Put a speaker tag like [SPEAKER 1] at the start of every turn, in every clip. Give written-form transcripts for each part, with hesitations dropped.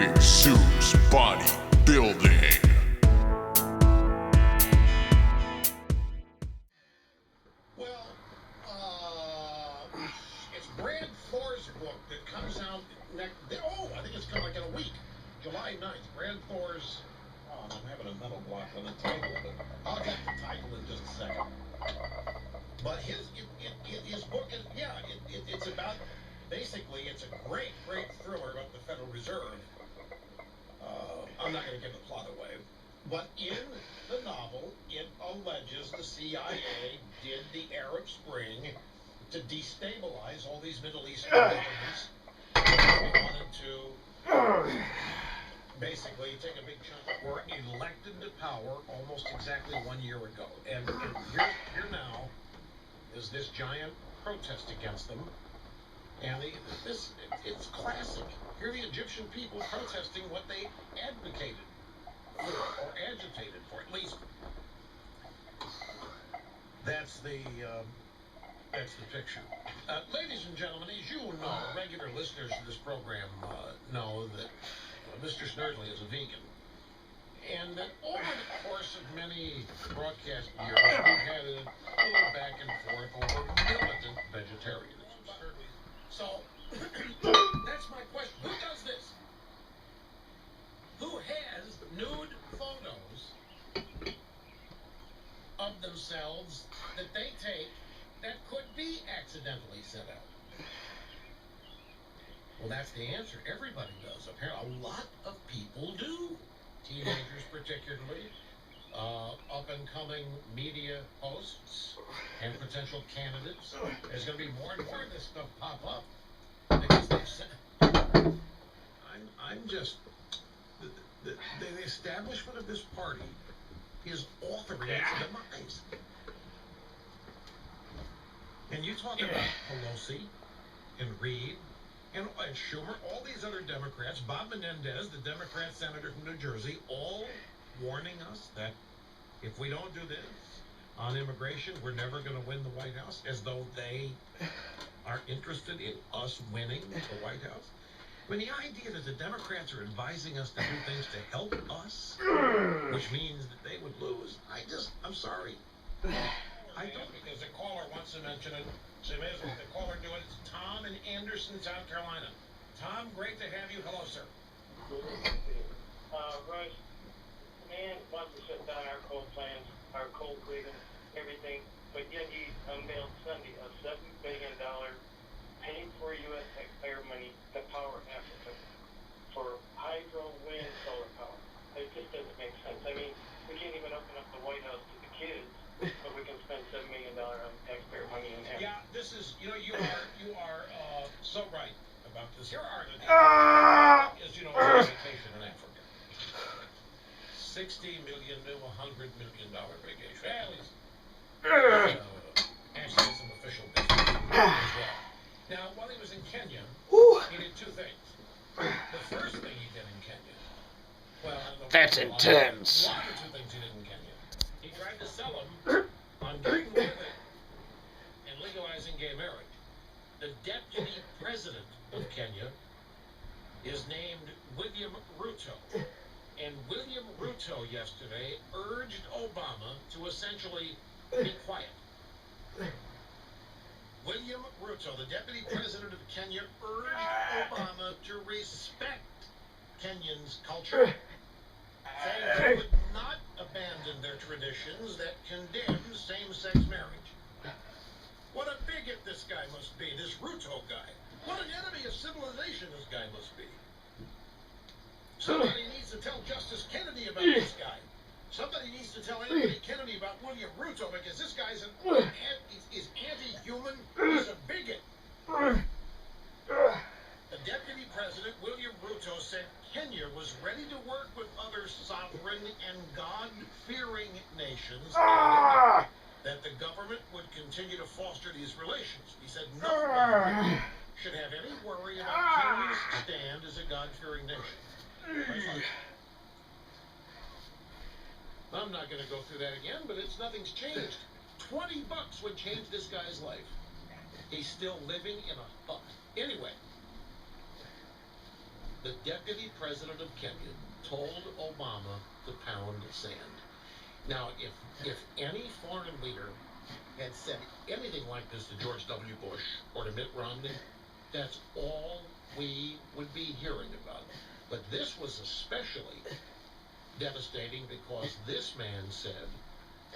[SPEAKER 1] Jesus Bodybuilding.
[SPEAKER 2] Well, it's Brad Thor's book that comes out next. Oh, I think it's coming like in a week, July 9th. Brad Thor's. Oh, I'm having a mental block on the title of it. I'll get the title in just a second. But his book is it's about basically it's a great thriller about the Federal Reserve. I'm not going to give the plot away, but in the novel, it alleges the CIA did the Arab Spring to destabilize all these Middle Eastern governments. They wanted to basically take a big chunk. Were elected to power almost exactly 1 year ago, and here now is this giant protest against them. And it's classic. Here are the Egyptian people protesting what they advocated for, or agitated for, at least. That's the picture. Ladies and gentlemen, as you know, regular listeners to this program know that Mr. Snerdley is a vegan. And that over the course of many broadcast years, we've had a little back and forth over militant vegetarianism. So, that's my question. Who does this? Who has nude photos of themselves that they take that could be accidentally sent out? Well, that's the answer. Everybody does. Apparently, a lot of people do. Teenagers particularly. Up-and-coming media hosts and potential candidates. There's going to be more and more of this stuff pop up because they've said, I'm just the establishment of this party is authoring its demise. And you talk about Pelosi and Reid and Schumer, all these other Democrats, Bob Menendez, the Democrat senator from New Jersey, all warning us that if we don't do this on immigration, we're never going to win the White House, as though they are interested in us winning the White House. I mean, the idea that the Democrats are advising us to do things to help us, which means that they would lose, I'm sorry. I don't, because the caller wants to mention it, so you may as well let the caller do it. It's Tom in Anderson, South Carolina. Tom, great to have you. Hello, sir.
[SPEAKER 3] Rush, man wants to shut down our coal plants, our coal grid, everything, but yet he unveiled Sunday a $7 billion paid for U.S. taxpayer money to power Africa for hydro, wind, solar power. It just doesn't make sense. I mean, we can't even open up the White House to the kids, but we can spend $7 million on taxpayer money in Africa.
[SPEAKER 2] Yeah, this is, you are so right about this. Here are the as you know, it's a vacation in Africa. $60 million to $100 million vacation. At least, actually, some official business as well. Now, while he was in Kenya, he did two things. The first thing he did in Kenya, well, I don't know.
[SPEAKER 4] That's intense.
[SPEAKER 2] One of the two things he did in Kenya, he tried to sell them on getting rid of it and legalizing gay marriage. The deputy president of Kenya is named William Ruto. And William Ruto yesterday urged Obama to essentially be quiet. William Ruto, the deputy president of Kenya, urged Obama to respect Kenyans' culture, saying they would not abandon their traditions that condemn same-sex marriage. What a bigot this guy must be, this Ruto guy. What an enemy of civilization this guy must be. Somebody needs to tell Justice Kennedy about this guy. Somebody needs to tell Anthony Kennedy about William Ruto, because this guy's is anti-human. He's a bigot. The deputy president, William Ruto, said Kenya was ready to work with other sovereign and God-fearing nations, and that the government would continue to foster these relations. He said no one should have any worry about Kenya's stand as a God-fearing nation. I'm not going to go through that again, but nothing's changed. $20 would change this guy's life. He's still living in a hut. Anyway, the deputy president of Kenya told Obama to pound sand. Now, if any foreign leader had said anything like this to George W. Bush or to Mitt Romney, that's all we would be hearing about. But this was especially devastating because this man said,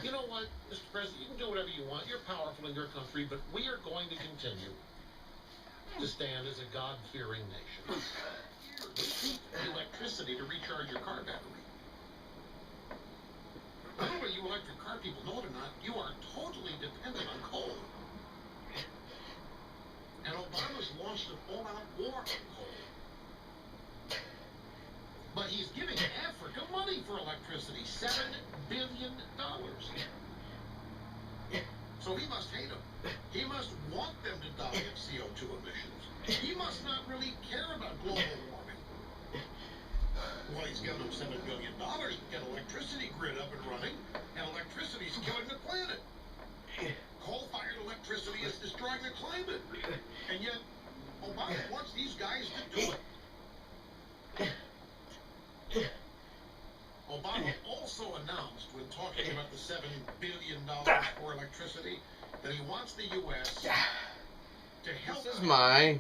[SPEAKER 2] you know what, Mr. President, you can do whatever you want. You're powerful in your country, but we are going to continue to stand as a God-fearing nation. We need electricity to recharge your car battery. I don't know you electric car people know it or not, you are totally dependent on coal. And Obama's launched an all-out war on coal. But he's giving Africa money for electricity, $7 billion. So he must hate them. He must want them to die of CO2 emissions. He must not really care about global warming. Well, he's given them $7 billion to get electricity grid up and running, and electricity's killing the planet. Coal-fired electricity is destroying the climate. And yet, Obama wants these guys to do it. Obama also announced, when talking about the $7 billion for electricity, that he wants the U.S. to help.
[SPEAKER 4] This is my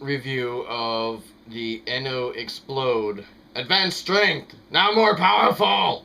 [SPEAKER 4] review of the NO Explode. Advanced strength, now more powerful!